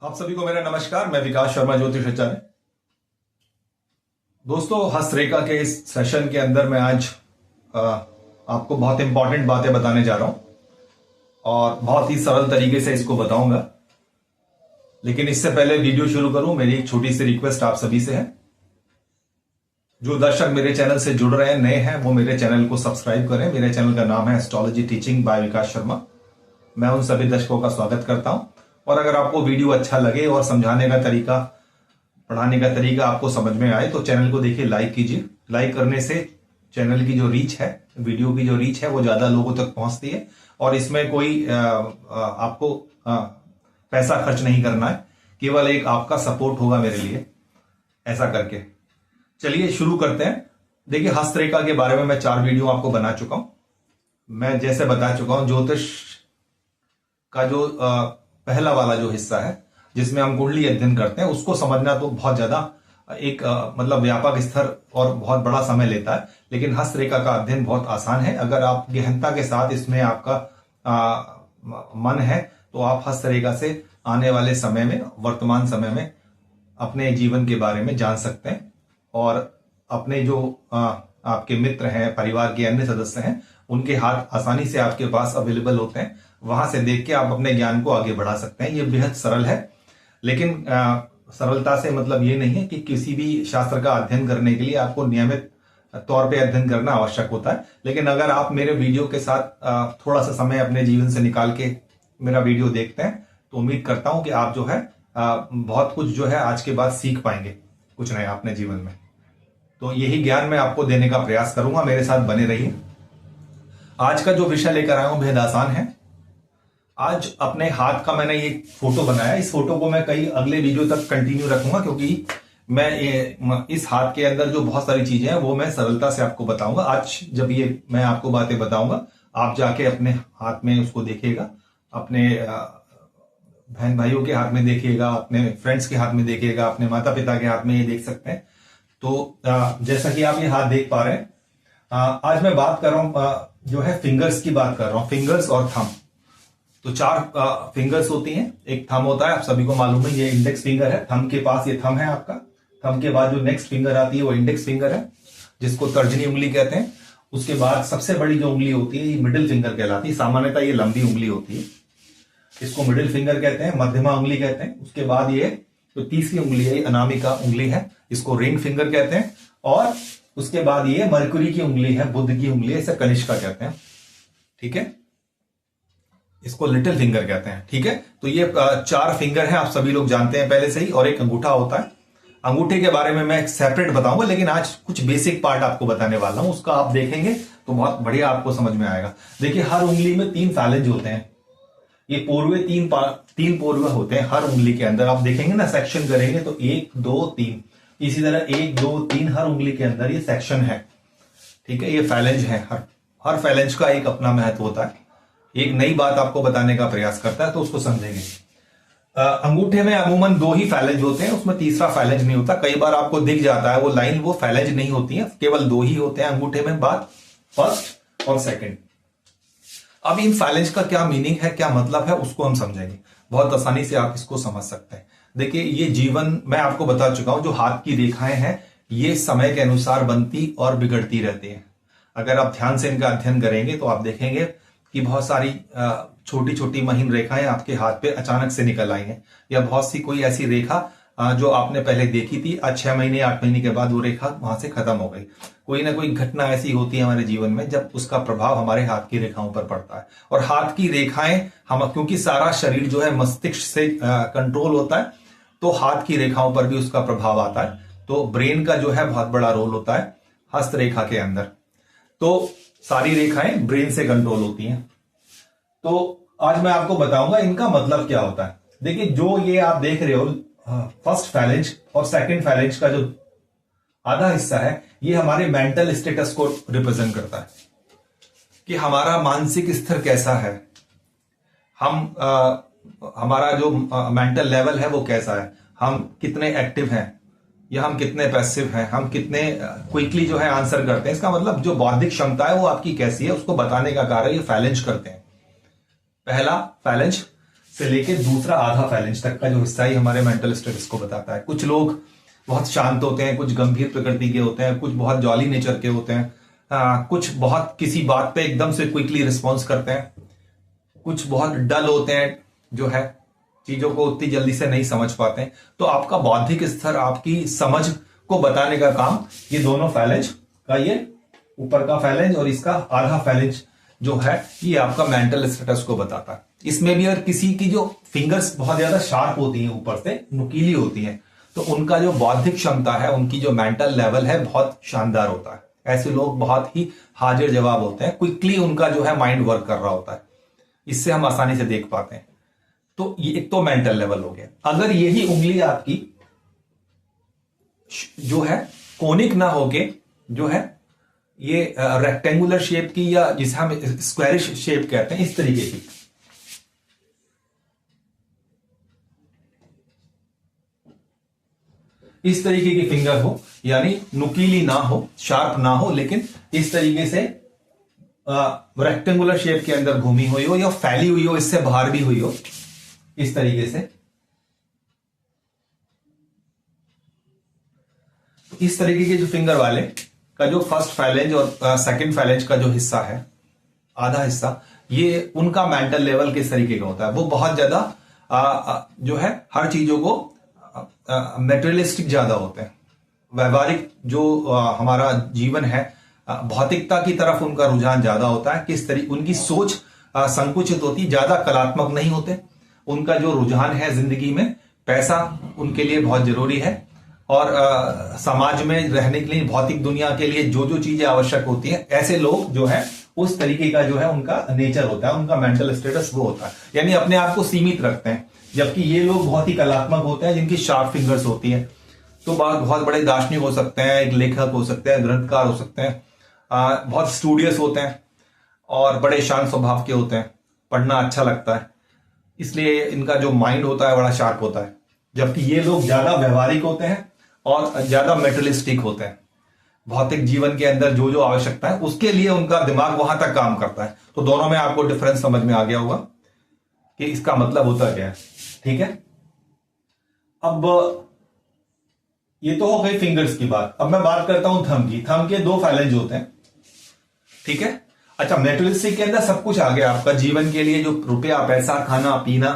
आप सभी को मेरा नमस्कार। मैं विकास शर्मा, ज्योतिष आचार्य। दोस्तों, हस्तरेखा के इस सेशन के अंदर मैं आज आपको बहुत इंपॉर्टेंट बातें बताने जा रहा हूं और बहुत ही सरल तरीके से इसको बताऊंगा। लेकिन इससे पहले वीडियो शुरू करूं, मेरी एक छोटी सी रिक्वेस्ट आप सभी से है। जो दर्शक मेरे चैनल से जुड़ रहे हैं, नए हैं, वो मेरे चैनल को सब्सक्राइब करें। मेरे चैनल का नाम है एस्ट्रोलॉजी टीचिंग बाय विकास शर्मा। मैं उन सभी दर्शकों का स्वागत करता हूं। और अगर आपको वीडियो अच्छा लगे और समझाने का तरीका, पढ़ाने का तरीका आपको समझ में आए तो चैनल को देखिए, लाइक कीजिए। लाइक करने से चैनल की जो रीच है, वीडियो की जो रीच है, वो ज्यादा लोगों तक पहुंचती है। और इसमें कोई आपको पैसा खर्च नहीं करना है, केवल एक आपका सपोर्ट होगा मेरे लिए। ऐसा करके चलिए शुरू करते हैं। देखिए, हस्तरेखा के बारे में मैं 4 वीडियो आपको बना चुका हूं। मैं जैसे बता चुका हूं, ज्योतिष का जो पहला वाला जो हिस्सा है जिसमें हम कुंडली अध्ययन करते हैं, उसको समझना तो बहुत ज्यादा एक मतलब व्यापक स्तर और बहुत बड़ा समय लेता है। लेकिन हस्तरेखा का अध्ययन बहुत आसान है। अगर आप गहनता के साथ इसमें आपका मन है तो आप हस्तरेखा से आने वाले समय में, वर्तमान समय में अपने जीवन के बारे में जान सकते हैं। और अपने जो आपके मित्र हैं, परिवार के अन्य सदस्य हैं, उनके हाथ आसानी से आपके पास अवेलेबल होते हैं। वहां से देख के आप अपने ज्ञान को आगे बढ़ा सकते हैं। ये बेहद सरल है। लेकिन सरलता से मतलब ये नहीं है कि किसी भी शास्त्र का अध्ययन करने के लिए आपको नियमित तौर पे अध्ययन करना आवश्यक होता है। लेकिन अगर आप मेरे वीडियो के साथ थोड़ा सा समय अपने जीवन से निकाल के मेरा वीडियो देखते हैं तो उम्मीद करता हूं कि आप जो है बहुत कुछ जो है आज के बाद सीख पाएंगे, कुछ नया अपने जीवन में। तो यही ज्ञान मैं आपको देने का प्रयास करूंगा। मेरे साथ बने रहिए। आज का जो विषय लेकर आया हूं बेहद आसान है। आज अपने हाथ का मैंने ये फोटो बनाया। इस फोटो को मैं कई अगले वीडियो तक कंटिन्यू रखूंगा, क्योंकि मैं इस हाथ के अंदर जो बहुत सारी चीजें हैं वो मैं सरलता से आपको बताऊंगा। आज जब ये मैं आपको बातें बताऊंगा, आप जाके अपने हाथ में उसको देखिएगा, अपने बहन भाइयों के हाथ में देखिएगा, अपने फ्रेंड्स के हाथ में देखिएगा, अपने माता पिता के हाथ में ये देख सकते हैं। तो जैसा कि आप ये हाथ देख पा रहे हैं, आज मैं बात कर रहा हूं जो है फिंगर्स की बात कर रहा हूं, फिंगर्स और थंब। तो 4 फिंगर्स होती हैं। एक थंब होता है, आप सभी को मालूम है, ये इंडेक्स फिंगर है। थंब के पास ये थंब है आपका। थंब के बाद जो नेक्स्ट फिंगर आती है वो इंडेक्स फिंगर है, जिसको तर्जनी उंगली कहते हैं। उसके बाद सबसे बड़ी जो उंगली होती है ये मिडिल फिंगर कहलाती है। सामान्यतः ये लंबी उंगली होती है, इसको मिडिल फिंगर कहते हैं, मध्यमा उंगली कहते हैं। उसके बाद ये जो तीसरी उंगली है, अनामिका उंगली है, इसको रिंग फिंगर कहते हैं। और उसके बाद ये मरकुरी की उंगली है, बुध की उंगली है, इसे कनिष्का कहते हैं। ठीक है, इसको लिटिल फिंगर कहते हैं। ठीक है, तो ये 4 फिंगर हैं, आप सभी लोग जानते हैं पहले से ही। और एक अंगूठा होता है। अंगूठे के बारे में मैं एक सेपरेट बताऊंगा, लेकिन आज कुछ बेसिक पार्ट आपको बताने वाला हूं। उसका आप देखेंगे तो बहुत बढ़िया आपको समझ में आएगा। देखिए, हर उंगली में 3 फैलेंज होते हैं। ये पोर्वे 3 पोर्वे होते हैं हर उंगली के अंदर। आप देखेंगे ना, सेक्शन करेंगे तो 1 2 3, इसी तरह 1 2 3 हर उंगली के अंदर ये सेक्शन है। ठीक है, ये फैलेंज है। हर फैलेंज का एक अपना महत्व होता है। एक नई बात आपको बताने का प्रयास करता है तो उसको समझेंगे। अंगूठे में अमूमन 2 ही फैलेंज होते हैं, उसमें तीसरा फैलेंज नहीं होता। कई बार आपको दिख जाता है वो लाइन, वो फैलेंज नहीं होती है, केवल 2 ही होते हैं अंगूठे में। बात फर्स्ट और सेकंड। अब इन फैलेंज का क्या मीनिंग है, क्या मतलब है, उसको हम समझेंगे। बहुत आसानी से आप इसको समझ सकते हैं। देखिए, ये जीवन मैं आपको बता चुका हूं, जो हाथ की रेखाएं हैं ये समय के अनुसार बनती और बिगड़ती रहती हैं। अगर आप ध्यान से इनका अध्ययन करेंगे तो आप देखेंगे कि बहुत सारी छोटी छोटी महीन रेखाएं आपके हाथ पे अचानक से निकल आई हैं, या बहुत सी कोई ऐसी रेखा जो आपने पहले देखी थी, 6 महीने 8 महीने के बाद वो रेखा वहां से खत्म हो गई। कोई ना कोई घटना ऐसी होती है हमारे जीवन में जब उसका प्रभाव हमारे हाथ की रेखाओं पर पड़ता है। और हाथ की रेखाएं हम, क्योंकि सारा शरीर जो है मस्तिष्क से कंट्रोल होता है, तो हाथ की रेखाओं पर भी उसका प्रभाव आता है। तो ब्रेन का जो है बहुत बड़ा रोल होता है हस्तरेखा के अंदर। तो सारी रेखाएं ब्रेन से कंट्रोल होती हैं। तो आज मैं आपको बताऊंगा इनका मतलब क्या होता है। देखिए, जो ये आप देख रहे हो फर्स्ट फैलेंज और सेकंड फैलेंज का जो आधा हिस्सा है, ये हमारे मेंटल स्टेटस को रिप्रेजेंट करता है कि हमारा मानसिक स्तर कैसा है, हमारा जो मेंटल लेवल है वो कैसा है, हम कितने एक्टिव हैं या हम कितने पैसिव हैं, हम कितने क्विकली जो है आंसर करते हैं। इसका मतलब जो बौद्धिक क्षमता है वो आपकी कैसी है, उसको बताने का कार्य ये फैलेंज करते हैं। पहला फैलेंज। से लेके दूसरा आधा फैलेंज तक का जो हिस्सा ही हमारे मेंटल स्टेटस को बताता है। कुछ लोग बहुत शांत होते हैं, कुछ गंभीर प्रकृति के होते हैं, कुछ बहुत जॉली नेचर के होते हैं, कुछ बहुत किसी बात पे एकदम से क्विकली रिस्पॉन्स करते हैं, कुछ बहुत डल होते हैं, जो है चीजों को उतनी जल्दी से नहीं समझ पाते हैं। तो आपका बौद्धिक स्तर, आपकी समझ को बताने का काम ये दोनों फैलेंज का, ये ऊपर का फैलेंज और इसका आधा फैलेंज जो है, ये आपका मेंटल स्टेटस को बताता है। इसमें भी अगर किसी की जो फिंगर्स बहुत ज्यादा शार्प होती हैं, ऊपर से नुकीली होती हैं, तो उनका जो बौद्धिक क्षमता है, उनकी जो मेंटल लेवल है, बहुत शानदार होता है। ऐसे लोग बहुत ही हाजिर जवाब होते हैं, क्विकली उनका जो है माइंड वर्क कर रहा होता है, इससे हम आसानी से देख पाते हैं। तो ये एक तो मेंटल लेवल हो गया। अगर यही उंगली आपकी जो है कोनिक ना होके जो है ये रेक्टेंगुलर शेप की, या जिसे हम स्क्वायरिश शेप कहते हैं, इस तरीके की, इस तरीके की फिंगर हो, यानी नुकीली ना हो, शार्प ना हो, लेकिन इस तरीके से रेक्टेंगुलर शेप के अंदर घूमी हुई हो या फैली हुई हो, इससे बाहर भी हुई हो, इस तरीके से, इस तरीके के जो फिंगर वाले का जो फर्स्ट फैलेंज और सेकंड फैलेंज का जो हिस्सा है, आधा हिस्सा, ये उनका मेंटल लेवल किस तरीके का होता है। वो बहुत ज्यादा जो है हर चीजों को मेटेरियलिस्टिक ज्यादा होते हैं। व्यवहारिक जो हमारा जीवन है, भौतिकता की तरफ उनका रुझान ज्यादा होता है। किस तरीके उनकी सोच संकुचित होती, ज्यादा कलात्मक नहीं होते। उनका जो रुझान है जिंदगी में, पैसा उनके लिए बहुत जरूरी है, और समाज में रहने के लिए, भौतिक दुनिया के लिए जो जो चीजें आवश्यक होती है, ऐसे लोग जो है उस तरीके का जो है उनका नेचर होता है, उनका मेंटल स्टेटस वो होता है, यानी अपने आप को सीमित रखते हैं। जबकि ये लोग बहुत ही कलात्मक होते हैं, जिनकी शार्प फिंगर्स होती हैं। तो बहुत बड़े दार्शनिक हो सकते हैं, एक लेखक हो सकते हैं, ग्रंथकार हो सकते हैं, बहुत स्टूडियस होते हैं और बड़े शांत स्वभाव के होते हैं, पढ़ना अच्छा लगता है, इसलिए इनका जो माइंड होता है बड़ा शार्प होता है। जबकि ये लोग ज्यादा व्यवहारिक होते हैं और ज्यादा मेटेरियलिस्टिक होते हैं। भौतिक जीवन के अंदर जो जो आवश्यकता है उसके लिए उनका दिमाग वहां तक काम करता है। तो दोनों में आपको डिफरेंस समझ में आ गया होगा कि इसका मतलब होता क्या है। ठीक है, अब ये तो हो गई फिंगर्स की बात। अब मैं बात करता हूं थंब की। थंब के दो फैलेंज होते हैं। ठीक है, अच्छा, मेटेरियलिस्टिक के अंदर सब कुछ आ गया आपका जीवन के लिए, जो रुपया, पैसा, खाना पीना,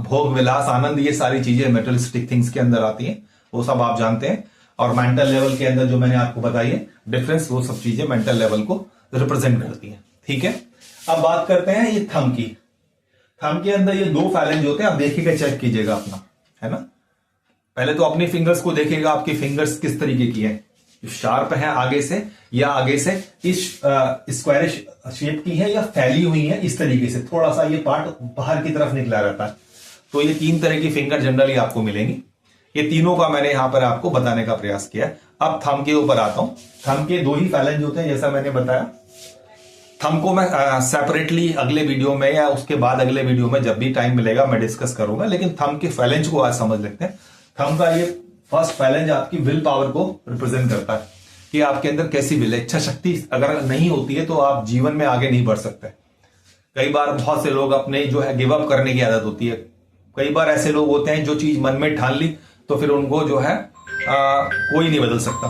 भोग विलास, आनंद, ये सारी चीजें मेटेरियलिस्टिक थिंग्स के अंदर आती हैं, वो सब आप जानते हैं। और मेंटल लेवल के अंदर जो मैंने आपको बताई है डिफरेंस, वो सब चीजें मेंटल लेवल को रिप्रेजेंट करती हैं। ठीक है, अब बात करते हैं ये थंब की। थंब के अंदर ये दो फैलेंज होते हैं, आप देखिएगा, चेक कीजिएगा अपना, है ना। पहले तो अपनी फिंगर्स को देखिएगा, आपकी फिंगर्स किस तरीके की है, शार्प है आगे से, या आगे से इस स्क्वायरिश शेप की है, या फैली हुई है इस तरीके से, थोड़ा सा ये पार्ट बाहर की तरफ निकला रहता है। तो ये तीन तरह की फिंगर जनरली आपको मिलेंगी। ये तीनों का मैंने यहां पर आपको बताने का प्रयास किया है। अब थंब के ऊपर आता हूं। थंब के दो ही फैलेंज होते हैं, जैसा मैंने बताया। थंब को मैं सेपरेटली अगले वीडियो में या उसके बाद अगले वीडियो में जब भी टाइम मिलेगा मैं डिस्कस करूंगा, लेकिन थंब के फैलेंज को आज समझ लेते हैं। थंब का ये फर्स्ट फैलेंज आपकी विल पावर को रिप्रेजेंट करता है कि आपके अंदर कैसी विल, इच्छा शक्ति अगर नहीं होती है तो आप जीवन में आगे नहीं बढ़ सकते। कई बार बहुत से लोग अपने जो है गिव अप करने की आदत होती है। कई बार ऐसे लोग होते हैं जो चीज मन में ठान ली तो फिर उनको जो है कोई नहीं बदल सकता।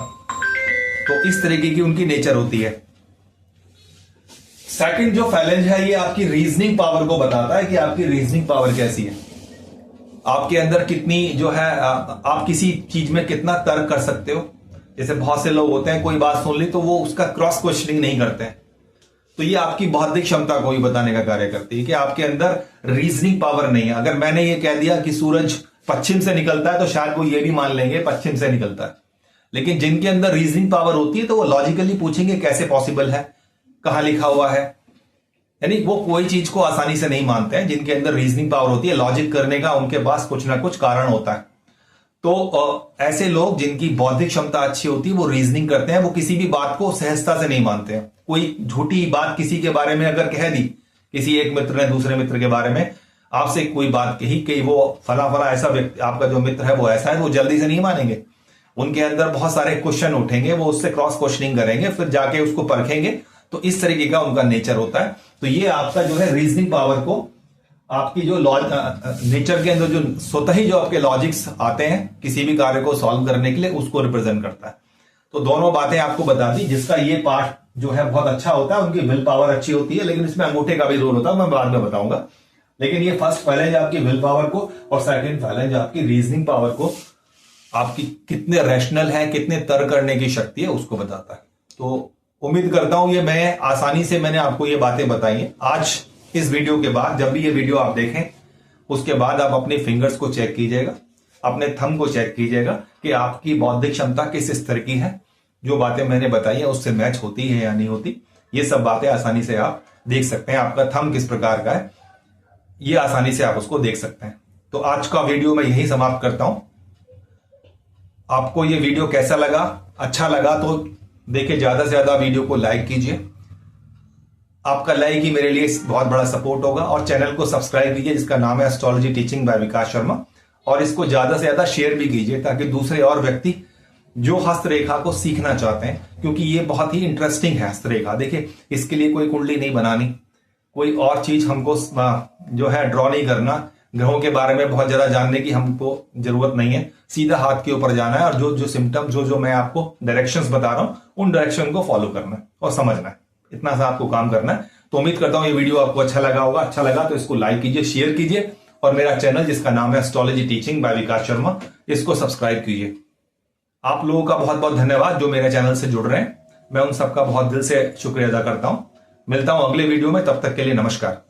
तो इस तरीके की उनकी नेचर होती है। सेकंड जो फैलेंज है ये आपकी रीजनिंग पावर को बताता है कि आपकी रीजनिंग पावर कैसी है, आपके अंदर कितनी जो है आप किसी चीज में कितना तर्क कर सकते हो। जैसे बहुत से लोग होते हैं, कोई बात सुन ली तो वो उसका क्रॉस क्वेश्चनिंग नहीं करते हैं। तो ये आपकी बौद्धिक क्षमता को ही बताने का कार्य करती है कि आपके अंदर रीजनिंग पावर नहीं है। अगर मैंने ये कह दिया कि सूरज पश्चिम से निकलता है तो शायद वो ये भी मान लेंगे पश्चिम से निकलता है, लेकिन जिनके अंदर रीजनिंग पावर होती है तो वो लॉजिकली पूछेंगे कैसे पॉसिबल है, कहां लिखा हुआ है। यानी वो कोई चीज को आसानी से नहीं मानते हैं। जिनके अंदर रीजनिंग पावर होती है, लॉजिक करने का उनके पास कुछ ना कुछ कारण होता है। तो ऐसे लोग जिनकी बौद्धिक क्षमता अच्छी होती है वो रीजनिंग करते हैं, वो किसी भी बात को सहजता से नहीं मानते हैं। कोई झूठी बात किसी के बारे में अगर कह दी, किसी एक मित्र ने दूसरे मित्र के बारे में आपसे कोई बात कही कि वो फला फला ऐसा व्यक्ति, आपका जो मित्र है वो ऐसा है, वो जल्दी से नहीं मानेंगे। उनके अंदर बहुत सारे क्वेश्चन उठेंगे, वो उससे क्रॉस क्वेश्चनिंग करेंगे, फिर जाके उसको परखेंगे। तो इस तरीके का उनका नेचर होता है। तो ये आपका जो है रीजनिंग पावर को आपकी जो नेचर के अंदर जो स्वतः ही जो आपके लॉजिक्स आते हैं किसी भी कार्य को सॉल्व करने के लिए, उसको रिप्रेजेंट करता है। तो दोनों बातें आपको बता दी। जिसका ये पार्ट जो है बहुत अच्छा होता है, उनकी विल पावर अच्छी होती है, लेकिन इसमें अंगूठे का भी रोल होता है, मैं बाद में बताऊंगा। लेकिन ये फर्स्ट फैलेंज आपकी विल पावर को और सेकंड फैलेंज आपकी रीजनिंग पावर को, आपकी कितने रैशनल है, कितने तर्क करने की शक्ति है, उसको बताता है। तो उम्मीद करता हूं ये मैं आसानी से मैंने आपको ये बातें बताई हैं। आज इस वीडियो के बाद जब भी ये वीडियो आप देखें, उसके बाद आप अपने फिंगर्स को चेक कीजिएगा, अपने थंब को चेक कीजिएगा कि आपकी बौद्धिक क्षमता किस स्तर की है, जो बातें मैंने बताई है उससे मैच होती है या नहीं होती। ये सब बातें आसानी से आप देख सकते हैं। आपका थंब किस प्रकार का है, ये आसानी से आप उसको देख सकते हैं। तो आज का वीडियो मैं यही समाप्त करता हूं। आपको ये वीडियो कैसा लगा? अच्छा लगा तो देखिए, ज्यादा से ज्यादा वीडियो को लाइक कीजिए। आपका लाइक ही मेरे लिए बहुत बड़ा सपोर्ट होगा। और चैनल को सब्सक्राइब कीजिए, जिसका नाम है एस्ट्रोलॉजी टीचिंग बाय विकास शर्मा। और इसको ज्यादा से ज्यादा शेयर भी कीजिए, ताकि दूसरे और व्यक्ति जो हस्तरेखा को सीखना चाहते हैं, क्योंकि ये बहुत ही इंटरेस्टिंग है हस्तरेखा। देखिए, इसके लिए कोई कुंडली नहीं बनानी, कोई और चीज हमको जो है ड्रॉ नहीं करना, ग्रहों के बारे में बहुत ज्यादा जानने की हमको जरूरत नहीं है। सीधा हाथ के ऊपर जाना है और जो जो सिम्टम जो मैं आपको डायरेक्शंस बता रहा हूं, उन डायरेक्शन को फॉलो करना है और समझना है। इतना सा आपको काम करना है। तो उम्मीद करता हूं ये वीडियो आपको अच्छा लगा होगा। अच्छा लगा तो इसको लाइक कीजिए, शेयर कीजिए, और मेरा चैनल जिसका नाम है एस्ट्रोलॉजी टीचिंग बाय विकास शर्मा, इसको सब्सक्राइब कीजिए। आप लोगों का बहुत बहुत धन्यवाद जो मेरे चैनल से जुड़ रहे हैं। मैं उन सबका बहुत दिल से शुक्रिया अदा करता हूं। मिलता हूं अगले वीडियो में, तब तक के लिए नमस्कार।